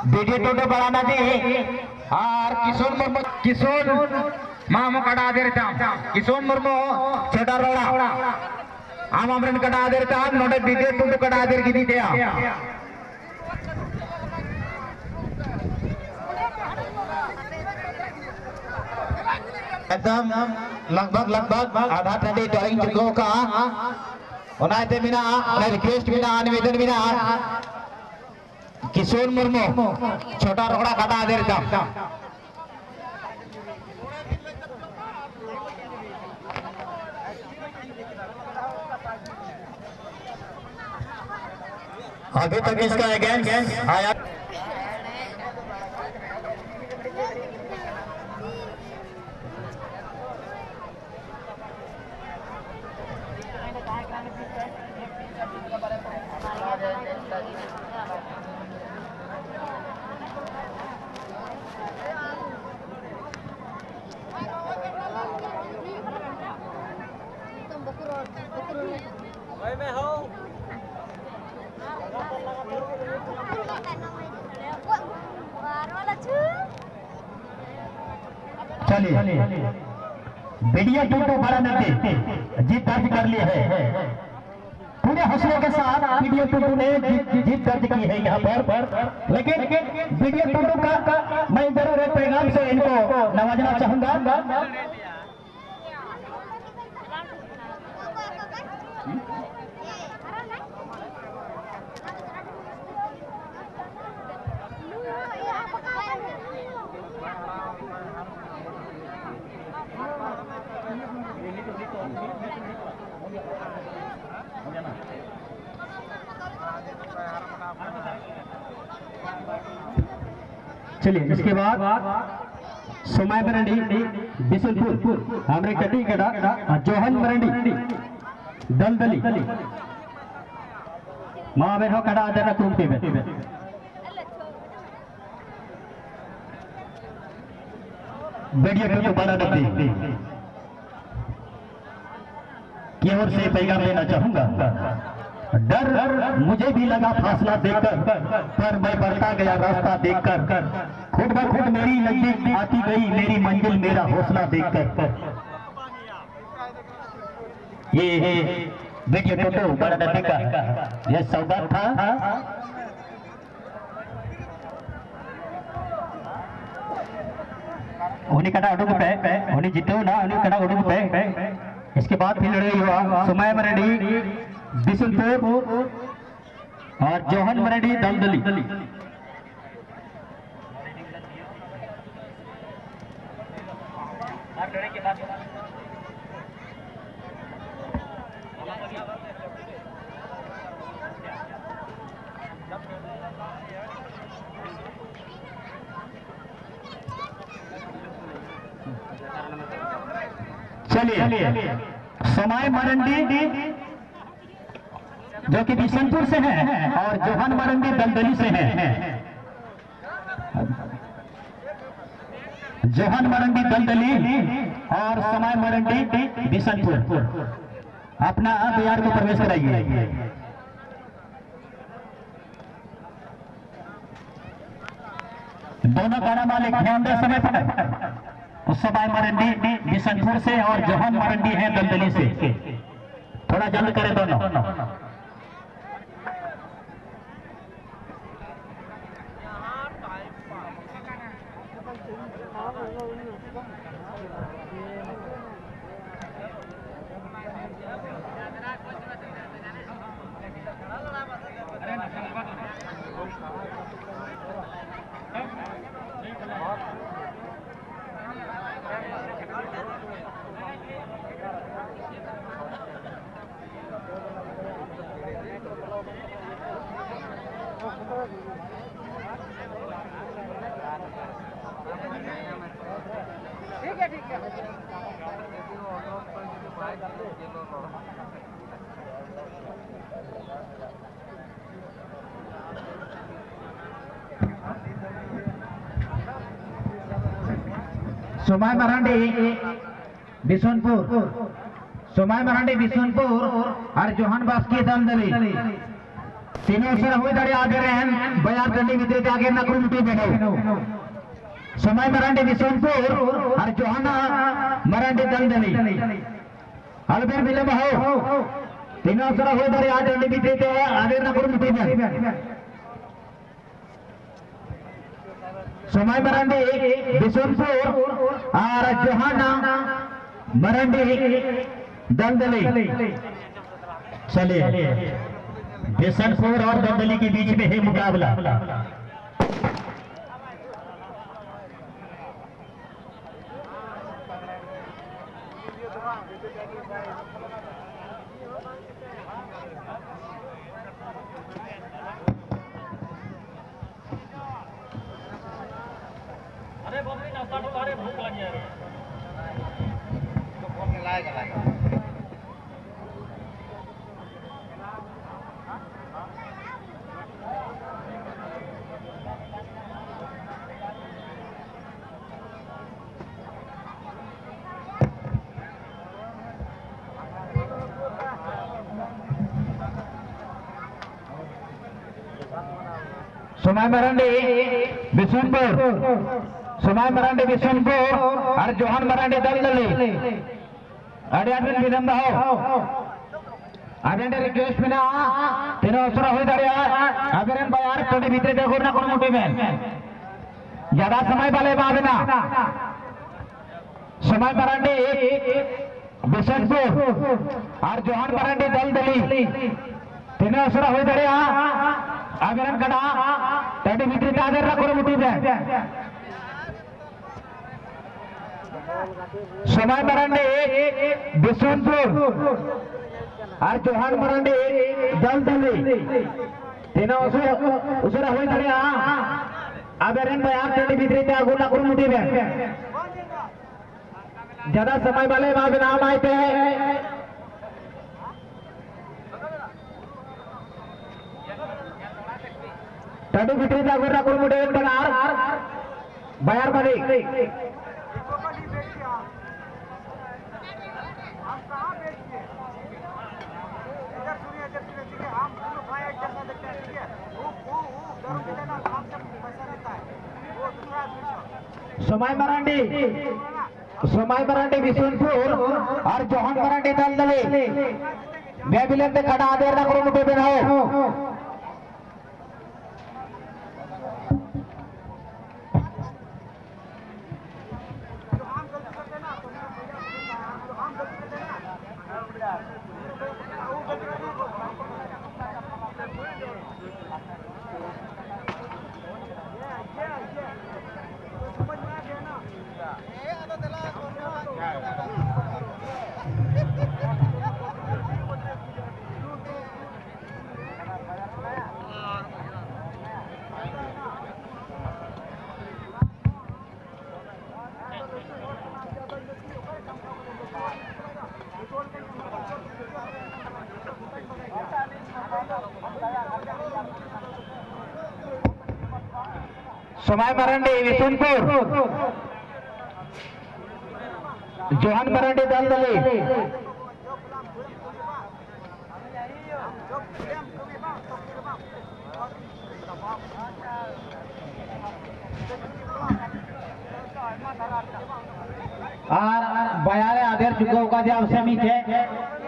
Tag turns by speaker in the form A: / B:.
A: Video टोटो बढ़ाना दी और किशोर मामू कटा देता किशोर मुर्मू छोटा रोड़ा आम अमरन कटा देता नोटे वीडियो टोटो कटा दे की दी एकदम लगभग आधा टंडी ड्राइंग चुको का उनाते मिना रिक्वेस्ट मिना निवेदन मिना किशोर मुर्मू छोटा रोड़ा कटा देता अभी तक इसका अगेंस्ट आया चलिए वीडियो टूटो बड़ा नदी जीत दर्ज कर ली है पूरे हौसले के साथ वीडियो टूटो ने जीत दर्ज की है यहाँ पर लेकिन वीडियो टूटो का मैं जरूर एक पैगाम से इनको नवाजना चाहूंगा। चलिए इसके बाद समय मरंडी बिशनपुर हमरे कटी कटा जोहन मरंडी दलदली माँ बहनों कटा देना कुमती में वीडियो तो बड़ा नदी की ओर से पैगाम देना चाहूंगा। डर मुझे भी लगा फासला देखकर पर मैं बढ़ता गया रास्ता देखकर खुद ब खुद मेरी नजदीक आती गई मेरी मंजिल मेरा हौसला देखकर। ये वीडियो टोटो बड़ा नदी का यह सौगात था। उन्हीं कटा उड़ूक पे उन्हीं जीतो ना उन्हीं कटा उड़ूक पे इसके बाद फिर लड़ाई हुआ सुमय मरंडी बिशनपुर और जोहन मरंडी दलदली। चलिए समय मरंडी जो कि बिशनपुर से है और जोहन मरंडी दलदली से है। जोहन मरंडी दलदली और समय मरंडी बिशनपुर अपना बिहार को प्रवेश कराइए। दोनों गाना मालिक ध्यान दे समय पर समय मरंडी बिशनपुर से और जोहन मरंडी है दलदली से थोड़ा जल्द करें दोनों। सुमय मरांडी बिशनपुर और जोहन बास्की दलदली तीनों सर हुए दड़े आगे रहन बयार टंडी मित्र आगे नकरू मुठी बेनो समय मरांडे विशोनपुर और जोहाना मरांडे दलदली अलबेर विलंब हो तीनों सर हुए दड़े आगे टंडी मित्र आगे नकरू मुठी बेनो समय मरांडे विशोनपुर और जोहाना मरांडे दलदली चलिए बिशनपुर और दलदली के बीच में है मुकाबला।
B: अरे बबली नाश्ता तो अरे भूख लग गया रे तो फोन में लाएगा
A: समय मरांडे बिशनपुर समय मरांडे बिशनपुर और जोहान मरांडे दलदली अड़े अड़े विलंब हो अड़े रिक्वेस्ट में ना तीनों अवसर हो दड़िया अगर इन बयार थोड़ी भीतर देखो ना कौन मुठी में ज्यादा समय वाले बाद ना समय मरांडे बिशनपुर और जोहान मरांडे दलदली तीनों अवसर हो दड़िया अगर इन कड़ा थोड़ी भीतर आगे ना कौन मुठी में समय मरांडे बिशनपुर और जोहान मरांडे दलदली तीनों उसरा हुई दड़िया अगर इन बयार थोड़ी भीतर आगू ना कौन मुठी में ज्यादा समय वाले बाद नाम आए थे थोड़ी भीतर आगू ना कौन मुठी में बयार वाली समय मरांडे बिशनपुर और जोहान मरांडे दलदली मैं बिलन से खड़ा आदेर ना करो मुठे बनाओ समय मरांडे बिशनपुर जोहान मरांडे दलदली और बयारे आधेर चुका होगा जब समित है